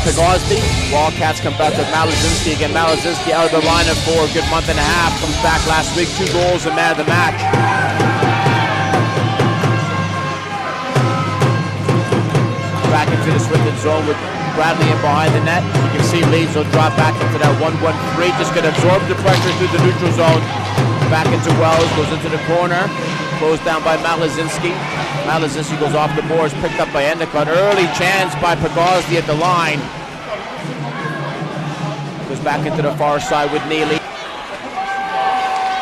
Pegosdy. Wildcats come back with Malazinski. Again, Malazinski out of the lineup for a good month and a half. Comes back last week, 2 goals and man of the match. Back into the Swindon zone with Bradley in behind the net. You can see Leeds will drop back into that 1-1-3. Just going to absorb the pressure through the neutral zone. Back into Wells, goes into the corner. Closed down by Malazinski. Malazinski goes off the boards, picked up by Endicott. Early chance by Pegosdy at the line. Goes back into the far side with Neely.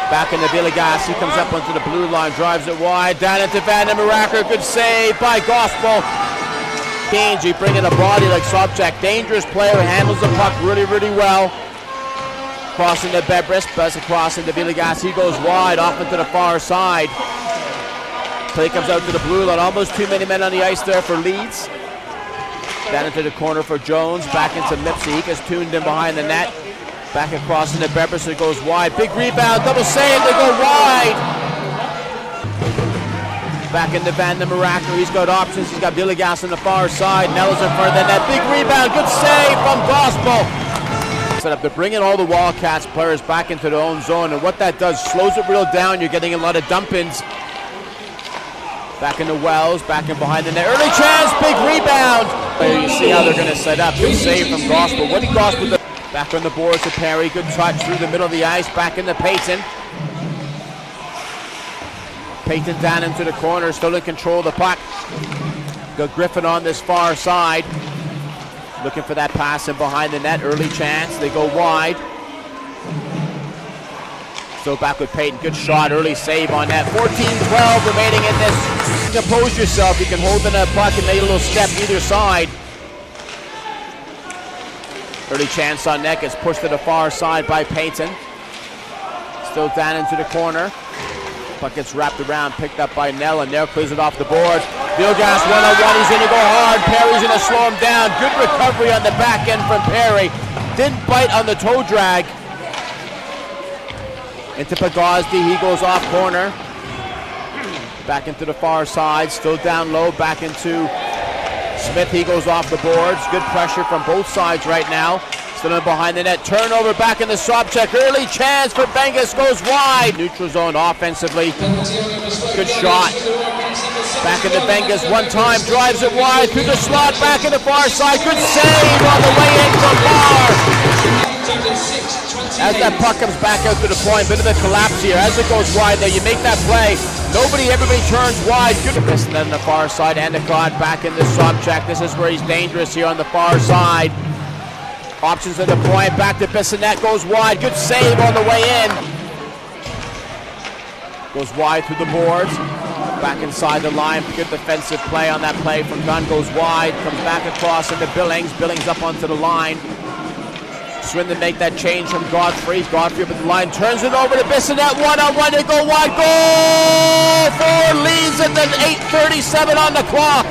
Back into Villegas. He comes up onto the blue line, drives it wide. Down into Van den Maraker. Good save by Gospel. He bringing a body like Sobchak. Dangerous player, handles the puck really, really well. Crossing to Bebris, buzz across into Villegas. He goes wide, off into the far side. Play comes out to the blue line. Almost too many men on the ice there for Leeds. Down into the corner for Jones. Back into Lipsy. He gets tuned in behind the net. Back across into Bebris. It goes wide. Big rebound. Double save. They go wide. Back into Van den Maraker. He's got options. He's got Villegas on the far side. Nell's in front of the net. Big rebound. Good save from Gospel. Set up to bring in all the Wildcats players back into their own zone, and what that does, slows it real down. You're getting a lot of dump-ins. Back into Wells, back in behind the net. Early chance, big rebound. You see how they're going to set up. Good save from Gospel. What did Gospel do? Back on the boards to Perry. Good touch through the middle of the ice. Back into Payton. Payton down into the corner, still in control of the puck. Got Griffin on this far side. Looking for that pass in behind the net. Early chance. They go wide. Still back with Payton. Good shot. Early save on that. 14-12 remaining in this. Compose yourself. You can hold in a puck and make a little step either side. Early chance on net. Gets pushed to the far side by Payton. Still down into the corner. Puck gets wrapped around, picked up by Nell, and Nell clears it off the board. Villegas 1-on-1, he's going to go hard. Perry's going to slow him down. Good recovery on the back end from Perry. Didn't bite on the toe drag. Into Pegosdy, he goes off corner. Back into the far side, still down low, back into Smith, he goes off the boards. Good pressure from both sides right now. Still in behind the net, turnover back in the Sobchak. Early chance for Bengus, goes wide. Neutral zone offensively. Good shot. Back into Bengus, one time, drives it wide through the slot, back in the far side. Good save on the way in from Barr. As that puck comes back out to the point, bit of a collapse here. As it goes wide, though, you make that play. Everybody turns wide. Good. And then the far side, Endicott back in the Sobchak. This is where he's dangerous here on the far side. Options at the point, back to Bissonnette, goes wide. Good save on the way in. Goes wide through the boards. Back inside the line. Good defensive play on that play from Dunn. Goes wide, comes back across into Billings. Billings up onto the line. Swindon make that change from Godfrey. Godfrey up at the line, turns it over to Bissonnette. 1-on-1, they go wide. Goal for Leeds, and then 8:37 on the clock.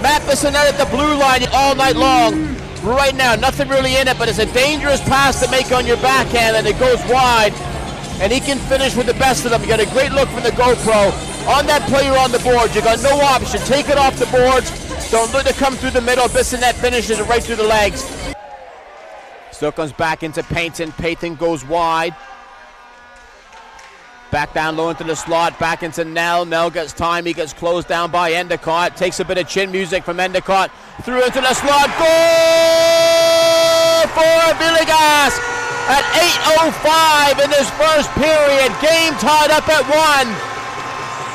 Matt Bissonnette at the blue line all night long. Right now, nothing really in it, but it's a dangerous pass to make on your backhand, and it goes wide. And he can finish with the best of them. You got a great look from the GoPro. On that player on the board, you got no option. Take it off the boards. Don't look to come through the middle. Bissonnette finishes it right through the legs. Still comes back into Payton. Payton goes wide. Back down low into the slot, back into Nell. Nell gets time, he gets closed down by Endicott. Takes a bit of chin music from Endicott. Through into the slot, goal for Villegas at 8:05 in this first period. Game tied up at 1.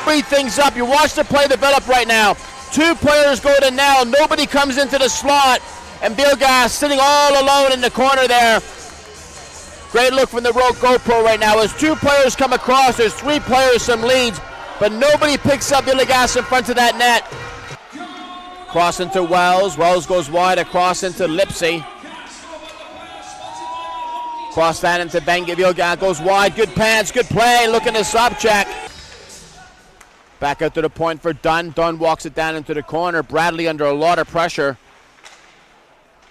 Speed things up, you watch the play develop right now. 2 players go to Nell, nobody comes into the slot, and Villegas sitting all alone in the corner there. Great look from the GoPro right now as 2 players come across. There's 3 players from Leeds, but nobody picks up Villegas in front of that net. Cross into Wells. Wells goes wide across into Lipsy. Cross that into Benga. Villegas goes wide. Good pants, good play. Looking to Sobchak. Back out to the point for Dunn. Dunn walks it down into the corner. Bradley under a lot of pressure.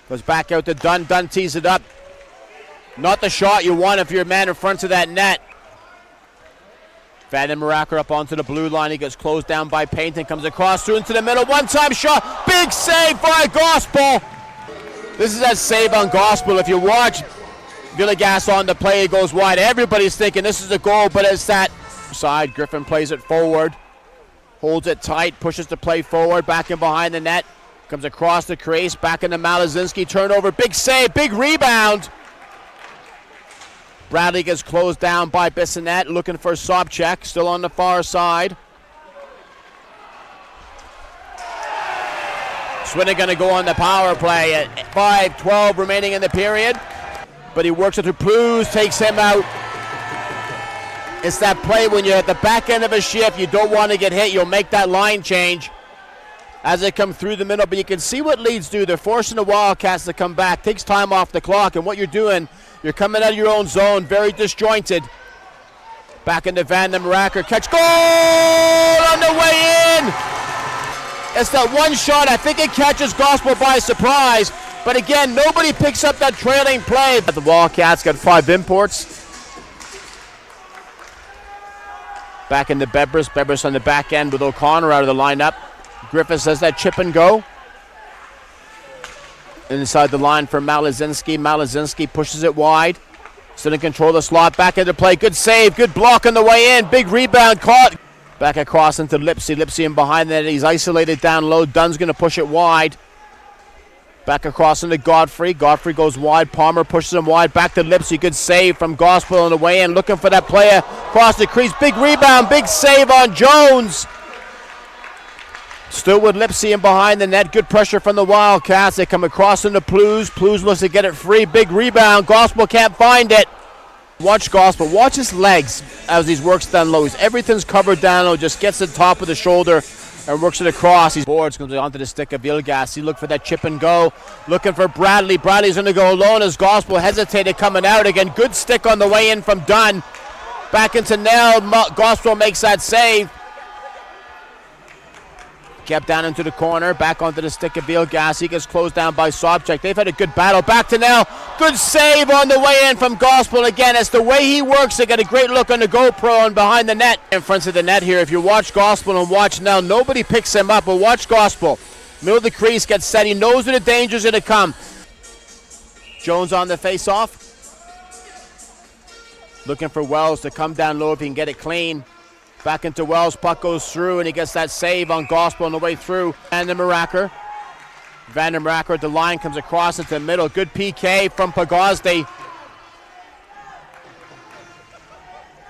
Goes back out to Dunn. Dunn tees it up. Not the shot you want if you're a man in front of that net. Van den Maraker up onto the blue line. He gets closed down by Payton. Comes across through into the middle. One-time shot. Big save by Gospel. This is that save on Gospel. If you watch Villegas on the play, it goes wide. Everybody's thinking this is a goal, but it's that side. Griffin plays it forward, holds it tight, pushes the play forward, back in behind the net, comes across the crease, back into Malazinski, turnover, big save, big rebound. Bradley gets closed down by Bissonnette, looking for Sobchak, still on the far side. Swindon going to go on the power play at 5:12 remaining in the period. But he works it to Plews, takes him out. It's that play when you're at the back end of a shift, you don't want to get hit, you'll make that line change as they come through the middle. But you can see what Leeds do. They're forcing the Wildcats to come back, takes time off the clock, and what you're doing, you're coming out of your own zone, very disjointed. Back into Van den Meraker, catch, goal on the way in! It's that one shot, I think it catches Gospel by surprise, but again, nobody picks up that trailing play. The Wildcats got 5 imports. Back into Bebrus. Bebrus on the back end with O'Connor out of the lineup. Griffiths has that chip and go. Inside the line for Malazinski. Malazinski pushes it wide. Still in control of the slot. Back into play. Good save. Good block on the way in. Big rebound caught. Back across into Lipsy. Lipsy in behind that. He's isolated down low. Dunn's going to push it wide. Back across into Godfrey. Godfrey goes wide. Palmer pushes him wide. Back to Lipsy. Good save from Gospel on the way in. Looking for that player across the crease. Big rebound. Big save on Jones. Still with Lipsy in behind the net. Good pressure from the Wildcats. They come across into Plews. Plews looks to get it free. Big rebound. Gospel can't find it. Watch Gospel. Watch his legs as he works down low. Everything's covered down low. Just gets the top of the shoulder and works it across. He boards, comes onto the stick of Villegas. He looked for that chip and go. Looking for Bradley. Bradley's going to go alone as Gospel hesitated coming out again. Good stick on the way in from Dunn. Back into Nell. Gospel makes that save. Kept down into the corner, back onto the stick of Villegas. He gets closed down by Sobchak. They've had a good battle. Back to Nell. Good save on the way in from Gospel again. It's the way he works. They got a great look on the GoPro and behind the net. In front of the net here, if you watch Gospel and watch Nell, nobody picks him up, but watch Gospel. Middle of the crease, gets set. He knows where the danger's going to come. Jones on the face-off. Looking for Wells to come down low if he can get it clean. Back into Wells, puck goes through, and he gets that save on Gospel on the way through. Van den Meraker. Van den Meraker at the line, comes across into the middle. Good PK from Pagozdi.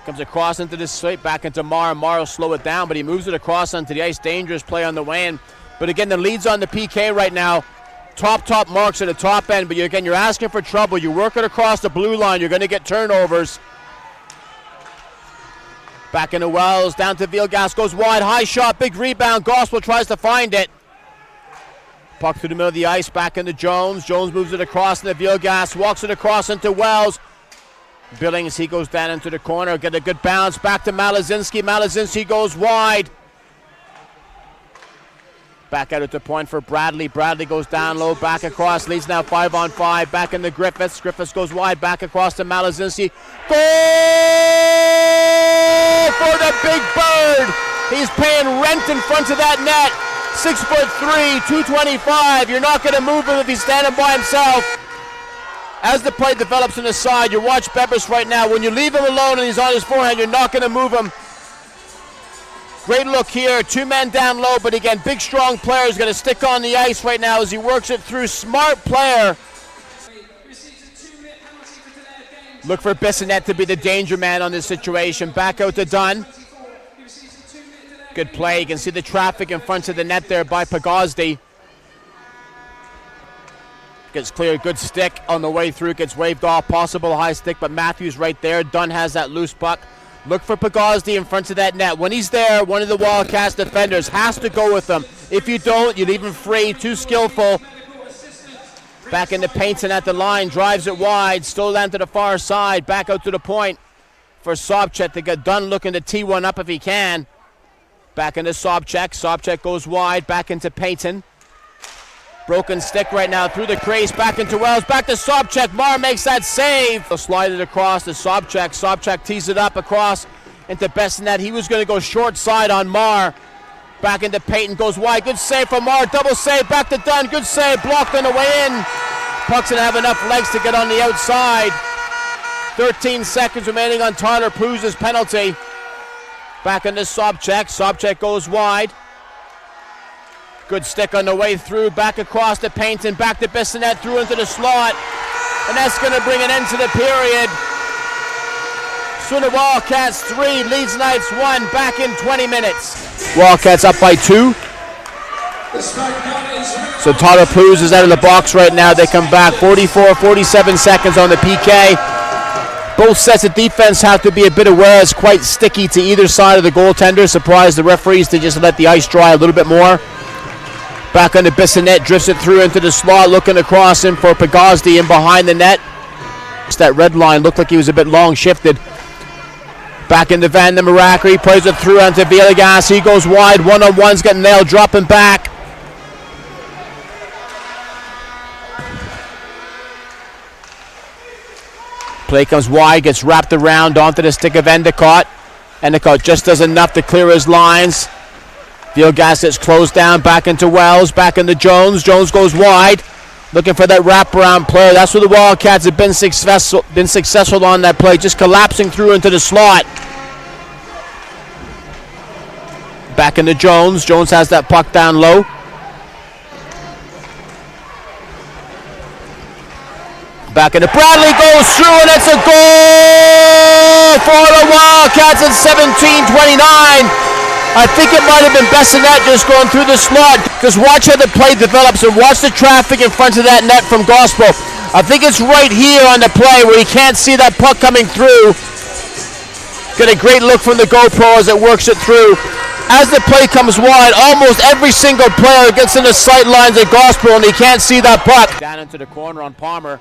Comes across into the slate, back into Mara. Mara will slow it down, but he moves it across onto the ice. Dangerous play on the way in. But again, the lead's on the PK right now. Top marks at the top end, but you're asking for trouble. You work it across the blue line, you're going to get turnovers. Back into Wells, down to Villegas, goes wide, high shot, big rebound. Gospel tries to find it. Puck through the middle of the ice, back into Jones. Jones moves it across into Villegas, walks it across into Wells. Billings, he goes down into the corner, get a good bounce, back to Malazinski. Malazinski goes wide. Back out at the point for Bradley. Bradley goes down low, back across, leads now 5-on-5, back into Griffiths. Griffiths goes wide, back across to Malazinski. Goal for the Big Bird! He's paying rent in front of that net. 6'3", 225. You're not going to move him if he's standing by himself. As the play develops on the side, you watch Bebrus right now. When you leave him alone and he's on his forehand, you're not going to move him. Great look here, 2 men down low, but again, big strong player is going to stick on the ice right now as he works it through. Smart player. Look for Bissonnette to be the danger man on this situation. Back out to Dunn. Good play. You can see the traffic in front of the net there by Pagozdi. Gets clear, good stick on the way through. Gets waved off, possible high stick, but Matthews right there. Dunn has that loose puck. Look for Pagozdi in front of that net. When he's there, one of the Wildcats defenders has to go with him. If you don't, you leave him free. Too skillful. Back into Painton at the line. Drives it wide. Still down to the far side. Back out to the point for Sobchak to get done looking to tee one up if he can. Back into Sobchak. Sobchak goes wide. Back into Painton. Broken stick right now through the crease. Back into Wells. Back to Sobchak. Marr makes that save. He'll slide it across to Sobchak. Sobchak tees it up across into Bissonnette. He was going to go short side on Marr. Back into Payton. Goes wide. Good save from Marr. Double save. Back to Dunn. Good save. Blocked on the way in. Puck's gonna have enough legs to get on the outside. 13 seconds remaining on Tyler Pruz's penalty. Back into Sobchak. Sobchak goes wide. Good stick on the way through. Back across the paint and back to Bissonnette, through into the slot. And that's going to bring an end to the period. Swindon Wildcats 3, Leeds Knights 1, back in 20 minutes. Wildcats up by 2. So Tyler Pruz is out of the box right now. They come back 47 seconds on the PK. Both sets of defense have to be a bit aware. It's quite sticky to either side of the goaltender. Surprised the referees to just let the ice dry a little bit more. Back on the Bissonnette, drifts it through into the slot, looking across him for Pagazdi in behind the net. Just that red line looked like he was a bit long shifted. Back into Van den Merakri, plays it through onto Villegas. He goes wide, one-on-one's getting nailed, dropping back. Play comes wide, gets wrapped around onto the stick of Endicott. Endicott just does enough to clear his lines. Villegas gets closed down, back into Wells, back into Jones. Jones goes wide, looking for that wraparound play. That's where the Wildcats have been successful on that play, just collapsing through into the slot. Back into Jones. Jones has that puck down low. Back into Bradley, goes through, and it's a goal for the Wildcats at 17:29. I think it might have been Bissonnette just going through the slot. Just watch how the play develops and watch the traffic in front of that net from Gospel. I think it's right here on the play where you can't see that puck coming through. Get a great look from the GoPro as it works it through. As the play comes wide, almost every single player gets in the sight lines of Gospel and he can't see that puck. Down into the corner on Palmer.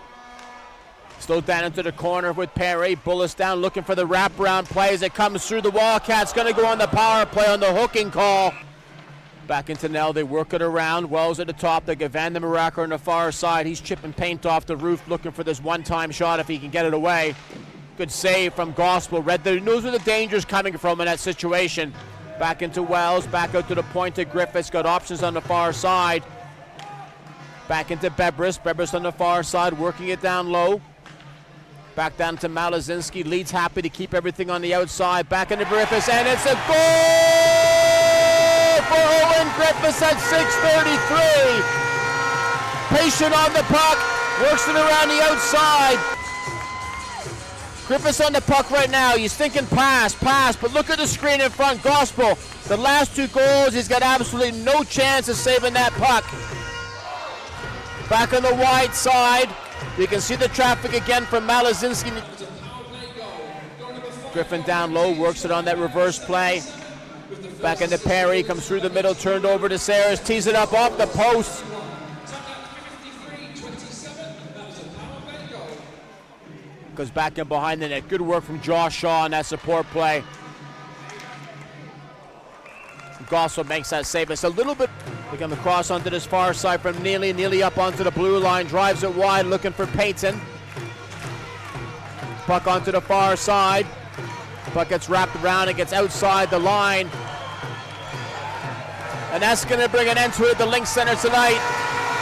Still down into the corner with Perry. Bullis down looking for the wraparound play as it comes through. The Wildcats going to go on the power play on the hooking call. Back into Nell. They work it around. Wells at the top. They get Van den Merakri on the far side. He's chipping paint off the roof looking for this one-time shot if he can get it away. Good save from Gospel. Knows where the danger's coming from in that situation. Back into Wells. Back out to the point to Griffiths. Got options on the far side. Back into Bebris. Bebris on the far side working it down low. Back down to Malazinski. Leeds happy to keep everything on the outside. Back into Griffiths, and it's a goal for Owen Griffiths at 6:33. Patient on the puck, works it around the outside. Griffiths on the puck right now. He's thinking pass, but look at the screen in front. Gospel, the last 2 goals, he's got absolutely no chance of saving that puck. Back on the wide side. You can see the traffic again from Malazinski. Griffin down low, works it on that reverse play. Back into Perry, comes through the middle, turned over to Sayers, tees it up off the post. Goes back in behind the net. Good work from Josh Shaw on that support play. Gossel makes that save. It's a little bit. They come across onto this far side from Neely. Neely up onto the blue line, drives it wide, looking for Payton. Puck onto the far side. Puck gets wrapped around and gets outside the line. And that's going to bring an end to it at the Link Center tonight.